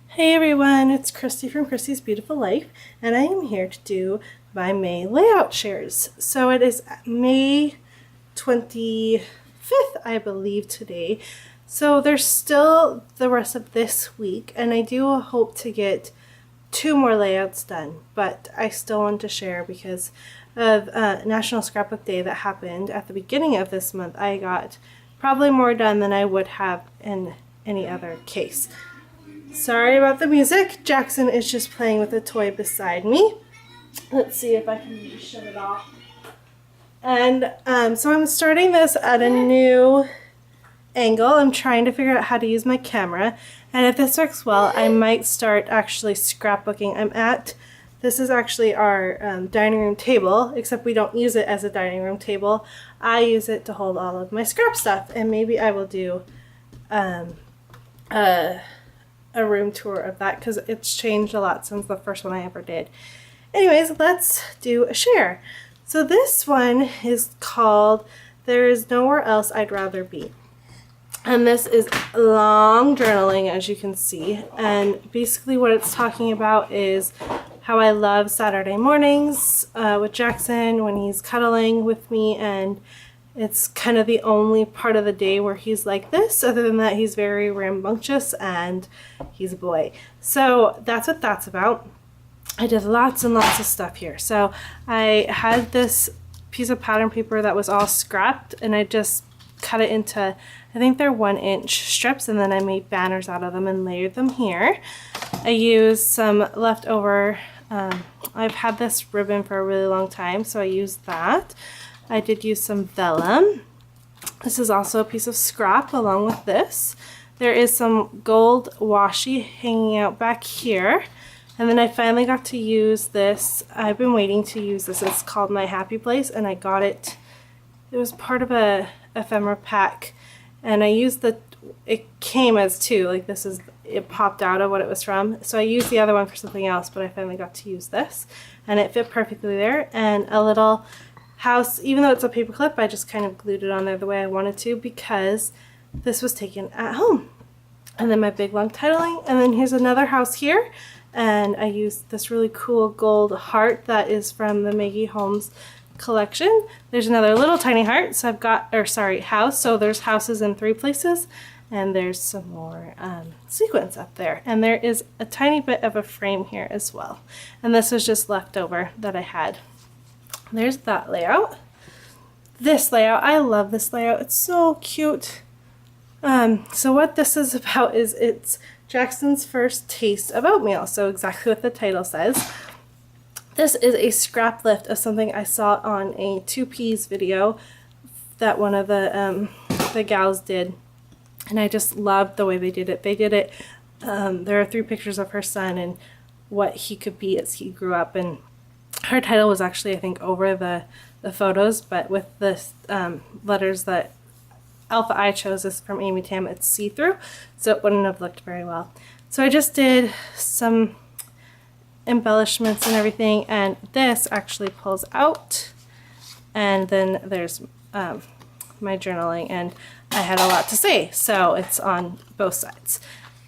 Hey everyone, it's Christy from Christy's Beautiful Life, and I am here to do my May layout shares. So it is May 25th, I believe, today. So there's still the rest of this week, and I do hope to get 2 more layouts done, but I still want to share because of National Scrapbook Day that happened at the beginning of this month. I got probably more done than I would have in any other case. Sorry about the music. Jackson is just playing with a toy beside me. Let's see if I can shut it off. And so I'm starting this at a new angle. I'm trying to figure out how to use my camera. And if this works well, I might start actually scrapbooking. This is actually our dining room table, except we don't use it as a dining room table. I use it to hold all of my scrap stuff, and maybe I will do a room tour of that because it's changed a lot since the first one I ever did. Anyways, let's do a share. So this one is called There Is Nowhere Else I'd Rather Be. And this is long journaling, as you can see. And basically what it's talking about is how I love Saturday mornings with Jackson when he's cuddling with me, and it's kind of the only part of the day where he's like this. Other than that, he's very rambunctious and he's a boy. So that's what that's about. I did lots and lots of stuff here. So I had this piece of pattern paper that was all scrapped, and I just cut it into, I think they're 1-inch strips, and then I made banners out of them and layered them here. I used some leftover, I've had this ribbon for a really long time, so I used that. I did use some vellum. This is also a piece of scrap along with this. There is some gold washi hanging out back here. And then I finally got to use this. I've been waiting to use this. It's called My Happy Place, and I got it. It was part of a ephemera pack, and I used it came as 2, like this is, it popped out of what it was from. So I used the other one for something else, but I finally got to use this, and it fit perfectly there. And a little house, even though it's a paper clip, I just kind of glued it on there the way I wanted to because this was taken at home. And then my big long titling, and then here's another house here, and I used this really cool gold heart that is from the Maggie Holmes collection. There's another little tiny heart, so I've got, or sorry, house, so there's houses in 3 places, and there's some more sequins up there, and there is a tiny bit of a frame here as well, and this was just leftover that I had. There's that layout. This layout, I love this layout. It's so cute. So what this is about is it's Jackson's first taste of oatmeal. So exactly what the title says. This is a scrap lift of something I saw on a 2Ps video that one of the gals did. And I just loved the way they did it. They did it, there are 3 pictures of her son and what he could be as he grew up, and her title was actually, I think, over the photos, but with the letters that Alpha I chose is from Amy Tam, it's see-through, so it wouldn't have looked very well. So I just did some embellishments and everything, and this actually pulls out, and then there's my journaling, and I had a lot to say, so it's on both sides,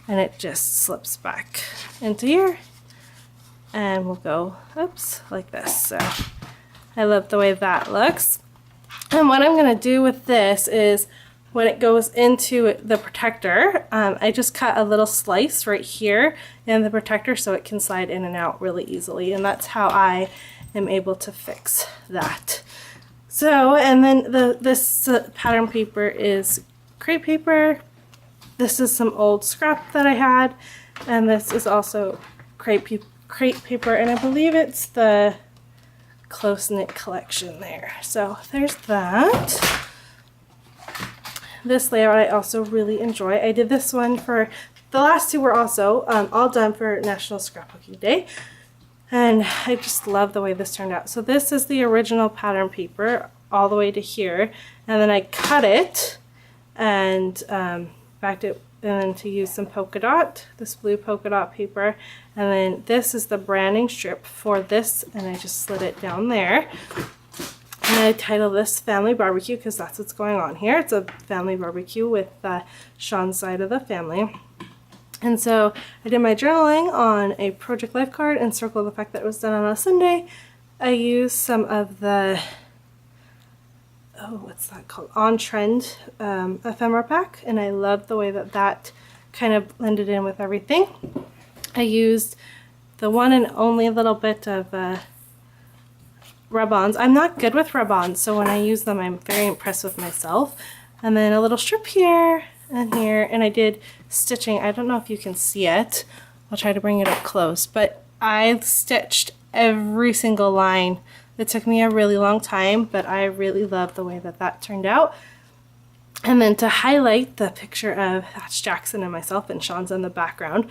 and it just slips back into here. And we'll go, oops, like this. So I love the way that looks. And what I'm going to do with this is when it goes into the protector, I just cut a little slice right here in the protector so it can slide in and out really easily. And that's how I am able to fix that. So, and then this pattern paper is crepe paper. This is some old scrap that I had. And this is also crepe paper, and I believe it's the close-knit collection there. So there's that. This layout I also really enjoy. I did this one for, the last 2 were also all done for National Scrapbooking Day, and I just love the way this turned out. So this is the original pattern paper all the way to here, and then I cut it and backed it, and then to use some polka dot, this blue polka dot paper, and then this is the branding strip for this, and I just slid it down there. And I titled this Family Barbecue because that's what's going on here. It's a family barbecue with Sean's side of the family. And so I did my journaling on a Project Life card and circled the fact that it was done on a Sunday. I used some of the, oh, what's that called? On Trend ephemera pack, and I loved the way that that kind of blended in with everything. I used the one and only little bit of rub-ons. I'm not good with rub-ons, so when I use them, I'm very impressed with myself. And then a little strip here and here, and I did stitching. I don't know if you can see it. I'll try to bring it up close, but I stitched every single line. It took me a really long time, but I really love the way that that turned out. And then to highlight the picture of, that's Jackson and myself, and Sean's in the background.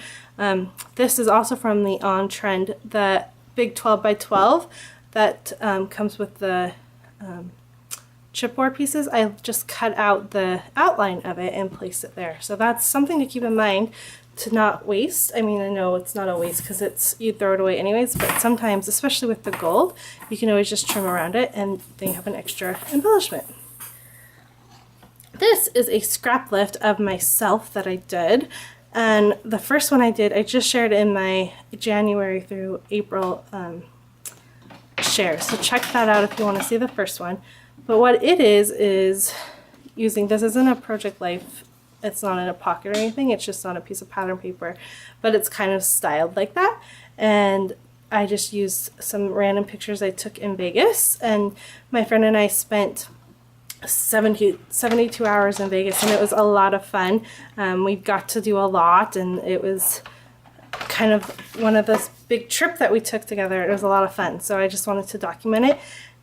This is also from the On Trend, the big 12 by 12 that comes with the chipboard pieces. I just cut out the outline of it and placed it there. So that's something to keep in mind, to not waste. I mean, I know it's not a waste because it's, you throw it away anyways, but sometimes, especially with the gold, you can always just trim around it and then you have an extra embellishment. This is a scrap lift of myself that I did, and the first one I did, I just shared in my January through April share, so check that out if you want to see the first one. But what it is using, this isn't a Project Life, it's not in a pocket or anything, it's just on a piece of pattern paper, but it's kind of styled like that. And I just used some random pictures I took in Vegas, and my friend and I spent 72 hours in Vegas, and it was a lot of fun. We got to do a lot, and it was kind of one of this big trip that we took together. It was a lot of fun, so I just wanted to document it.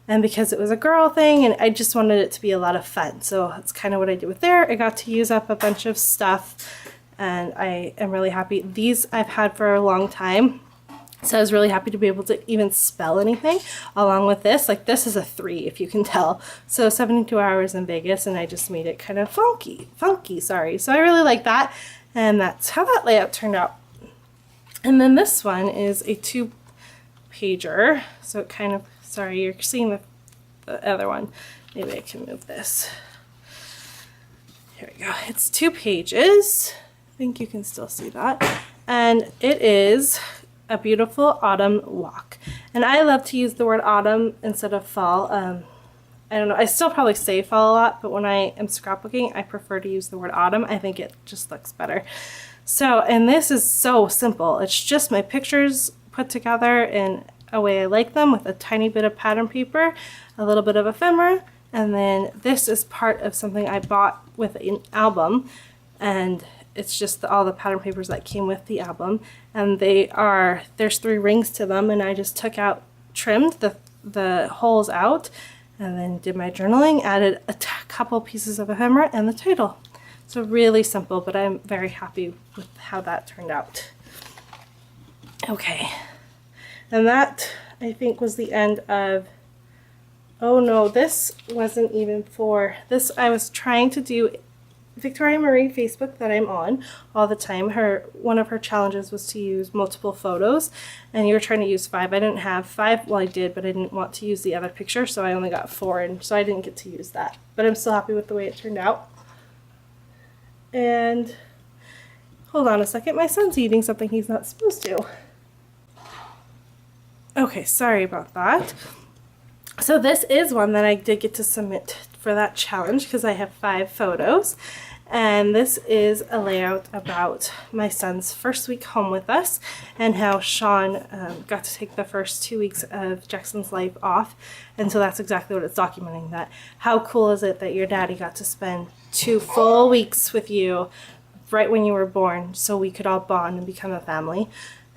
And because it was a girl thing, and I just wanted it to be a lot of fun, so that's kind of what I did with there. I got to use up a bunch of stuff, and I am really happy. These I've had for a long time, so I was really happy to be able to even spell anything along with this. Like, this is a 3, if you can tell. So 72 hours in Vegas, and I just made it kind of funky, sorry. So I really like that, and that's how that layout turned out. And then this one is a 2-pager, so it kind of, sorry, you're seeing the other one. Maybe I can move this. Here we go. It's 2 pages. I think you can still see that. And it is a beautiful autumn walk. And I love to use the word autumn instead of fall. I don't know, I still probably say fall a lot, but when I am scrapbooking, I prefer to use the word autumn. I think it just looks better. So, and this is so simple. It's just my pictures put together in a way I like them, with a tiny bit of pattern paper, a little bit of ephemera, and then this is part of something I bought with an album, and it's just all the pattern papers that came with the album, and there's 3 rings to them, and I just took out, trimmed the holes out, and then did my journaling, added a couple pieces of ephemera and the title. So really simple, but I'm very happy with how that turned out. Okay. And that, I think, was the end of, oh no, this wasn't even for, this I was trying to do Victoria Marie Facebook that I'm on all the time. One of her challenges was to use multiple photos, and you were trying to use 5. I didn't have 5, well I did, but I didn't want to use the other picture, so I only got 4, and so I didn't get to use that. But I'm still happy with the way it turned out. And hold on a second, my son's eating something he's not supposed to. Okay, sorry about that. So this is one that I did get to submit for that challenge because I have 5 photos. And this is a layout about my son's first week home with us and how Sean got to take the first 2 weeks of Jackson's life off. And so that's exactly what it's documenting, that how cool is it that your daddy got to spend 2 full weeks with you right when you were born so we could all bond and become a family.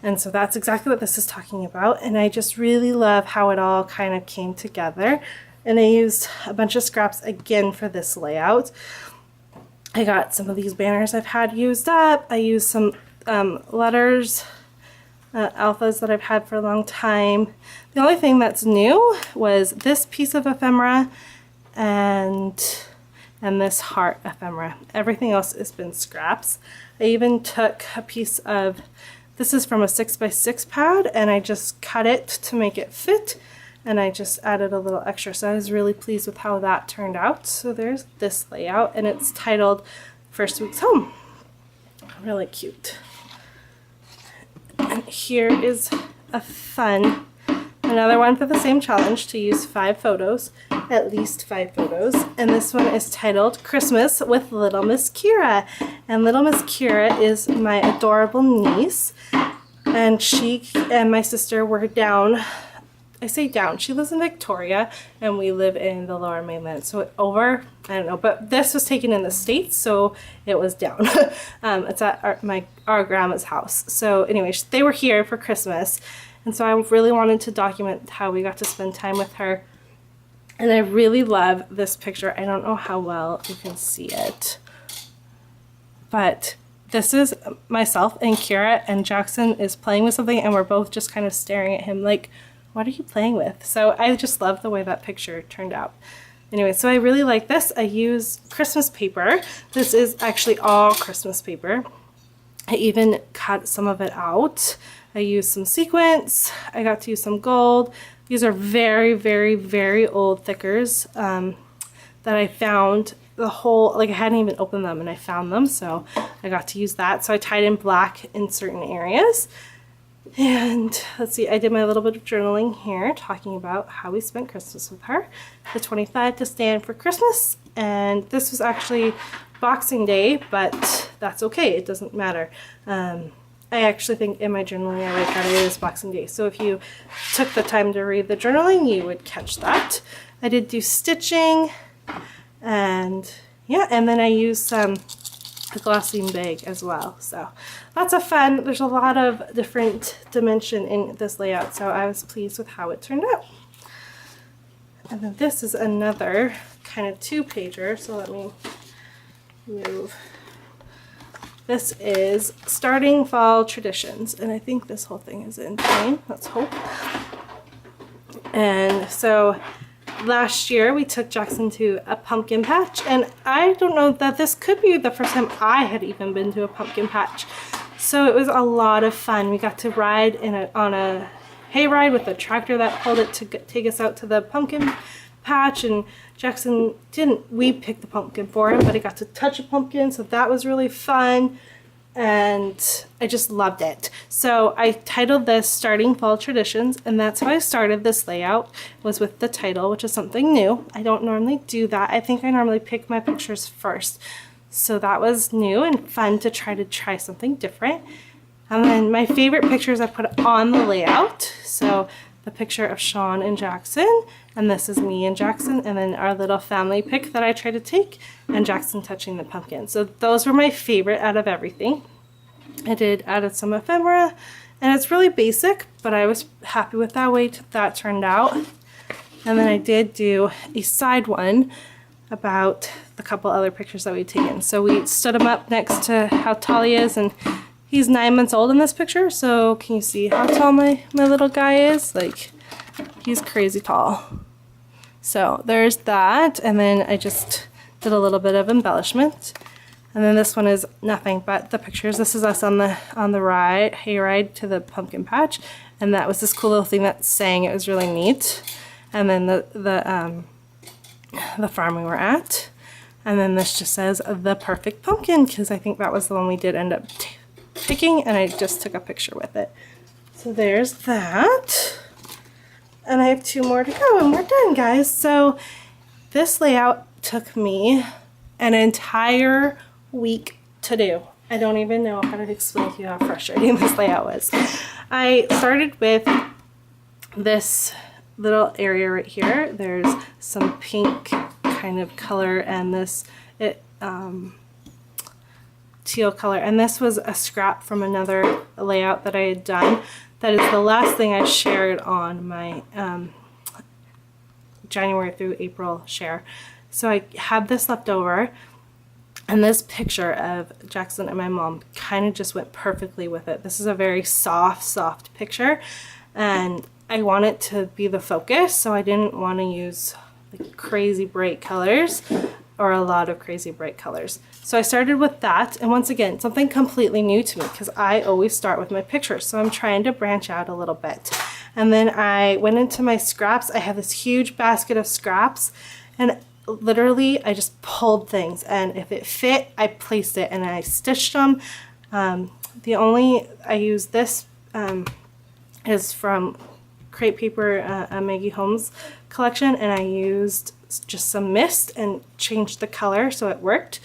And so that's exactly what this is talking about, and I just really love how it all kind of came together. And I used a bunch of scraps again for this layout. I got some of these banners I've had used up. I used some letters, alphas that I've had for a long time. The only thing that's new was this piece of ephemera and this heart ephemera. Everything else has been scraps. I even took a piece of, this is from a 6x6 pad, and I just cut it to make it fit, and I just added a little extra. So I was really pleased with how that turned out. So there's this layout, and it's titled First Week's Home. Really cute. here is another one for the same challenge, to use 5 photos, at least 5 photos. And this one is titled Christmas with Little Miss Kira. And Little Miss Kira is my adorable niece. And she and my sister were down, I say down, she lives in Victoria and we live in the Lower Mainland. So over, I don't know, but this was taken in the States, so it was down. It's at our grandma's house. So anyway, they were here for Christmas. And so I really wanted to document how we got to spend time with her. And I really love this picture. I don't know how well you can see it, but this is myself and Kira, and Jackson is playing with something and we're both just kind of staring at him like, what are you playing with? So I just love the way that picture turned out. Anyway, so I really like this. I use Christmas paper. This is actually all Christmas paper. I even cut some of it out. I used some sequins. I got to use some gold. These are very, very, very old thickers that I found the whole, like I hadn't even opened them and I found them, so I got to use that. So I tied in black in certain areas. And let's see, I did my little bit of journaling here talking about how we spent Christmas with her. The 25 to stand for Christmas, and this was actually Boxing Day, but that's okay, it doesn't matter. I actually think in my journaling I write that it is Boxing Day, so if you took the time to read the journaling you would catch that. I did do stitching, and yeah, and then I used a glossine bag as well, so lots of fun. There's a lot of different dimension in this layout, so I was pleased with how it turned out. And then this is another kind of 2-pager, so let me move. This is Starting Fall Traditions, and I think this whole thing is in plain, let's hope. And so last year we took Jackson to a pumpkin patch, and I don't know that this could be the first time I had even been to a pumpkin patch. So it was a lot of fun. We got to ride on a hayride with a tractor that pulled it to take us out to the pumpkin patch, and Jackson we picked the pumpkin for him, but he got to touch a pumpkin, so that was really fun. And I just loved it. So I titled this Starting Fall Traditions, and that's how I started this layout, was with the title, which is something new. I don't normally do that. I think I normally pick my pictures first. So that was new and fun to try something different. And then my favorite pictures I put on the layout. So the picture of Sean and Jackson, and this is me and Jackson, and then our little family pic that I tried to take, and Jackson touching the pumpkin. So those were my favorite out of everything. I added some ephemera, and it's really basic, but I was happy with that way that turned out. And then I did do a side one about the couple other pictures that we'd taken. So we stood him up next to how tall he is, and he's 9 months old in this picture, so can you see how tall my little guy is? Like, he's crazy tall. So there's that, and then I just did a little bit of embellishment. And then this one is nothing but the pictures. This is us on the hayride to the pumpkin patch, and that was this cool little thing that sang. It was really neat. And then the farm we were at. And then this just says The Perfect Pumpkin, because I think that was the one we did end up picking, and I just took a picture with it. So there's that. And I have 2 more to go and we're done, guys. So this layout took me an entire week to do. I don't even know how to explain to you how frustrating this layout was. I started with this little area right here. There's some pink kind of color and this teal color, and this was a scrap from another layout that I had done. That is the last thing I shared on my January through April share. So I had this left over, and this picture of Jackson and my mom kind of just went perfectly with it. This is a very soft picture, and I want it to be the focus, so I didn't want to use like crazy bright colors or a lot of crazy bright colors. So I started with that, and once again, something completely new to me because I always start with my pictures, so I'm trying to branch out a little bit. And then I went into my scraps. I have this huge basket of scraps, and literally I just pulled things, and if it fit, I placed it and I stitched them. I used this is from Crepe Paper, a Maggie Holmes collection, and I used just some mist and changed the color so it worked.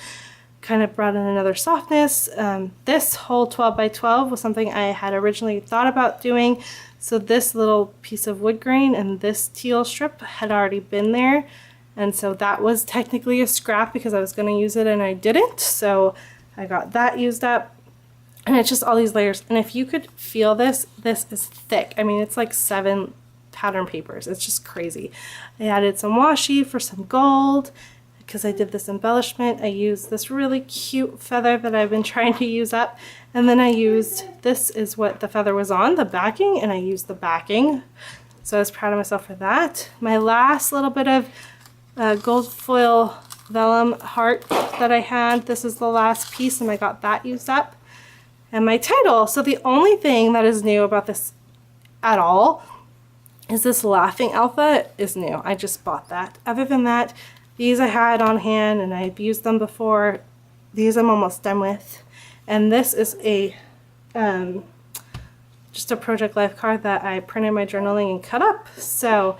Kind of brought in another softness. This whole 12 by 12 was something I had originally thought about doing, so this little piece of wood grain and this teal strip had already been there, and so that was technically a scrap because I was going to use it and I didn't, so I got that used up. And it's just all these layers, and if you could feel this, this is thick. I mean, it's like 7 pattern papers. It's just crazy. I added some washi for some gold because I did this embellishment. I used this really cute feather that I've been trying to use up, and then I used, this is what the feather was on, the backing, and I used the backing. So I was proud of myself for that. My last little bit of gold foil vellum heart that I had, this is the last piece, and I got that used up. And my title, so the only thing that is new about this at all is this Laughing Alpha is new. I just bought that. Other than that, these I had on hand and I've used them before. These I'm almost done with. And this is a just a Project Life card that I printed my journaling and cut up. So,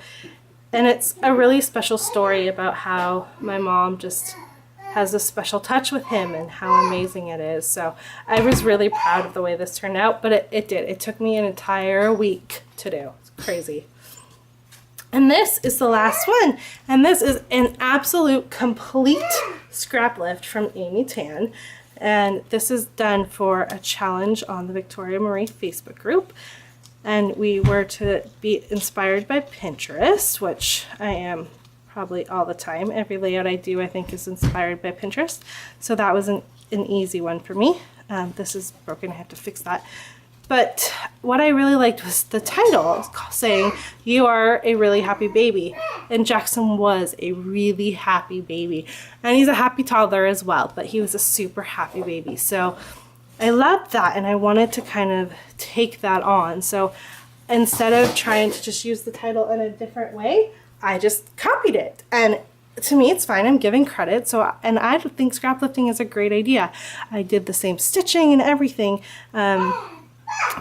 and it's a really special story about how my mom just has a special touch with him and how amazing it is. So I was really proud of the way this turned out, but it did. It took me an entire week to do. It's crazy. And this is the last one. And this is an absolute complete scrap lift from Amy Tan. And this is done for a challenge on the Victoria Marie Facebook group. And we were to be inspired by Pinterest, which I am probably all the time. Every layout I do, I think, is inspired by Pinterest. So that was an easy one for me. This is broken. I have to fix that. But what I really liked was the title saying, "You are a really happy baby." And Jackson was a really happy baby. And he's a happy toddler as well, but he was a super happy baby. So I loved that, and I wanted to kind of take that on. So instead of trying to just use the title in a different way, I just copied it. And to me, it's fine. I'm giving credit. So, and I think scrap lifting is a great idea. I did the same stitching and everything.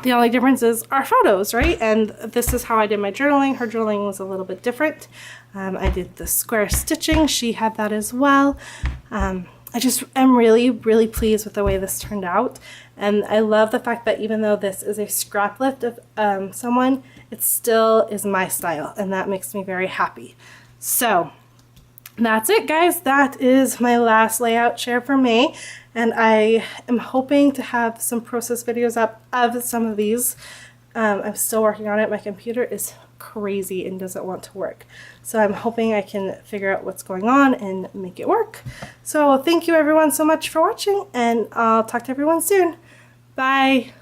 The only difference is our photos, right? And this is how I did my journaling. Her journaling was a little bit different. I did the square stitching. She had that as well. I just am really, really pleased with the way this turned out. And I love the fact that even though this is a scrap lift of someone, it still is my style. And that makes me very happy. So that's it, guys. That is my last layout share for May. And I am hoping to have some process videos up of some of these. I'm still working on it. My computer is crazy and doesn't want to work. So I'm hoping I can figure out what's going on and make it work. So thank you everyone so much for watching, and I'll talk to everyone soon. Bye.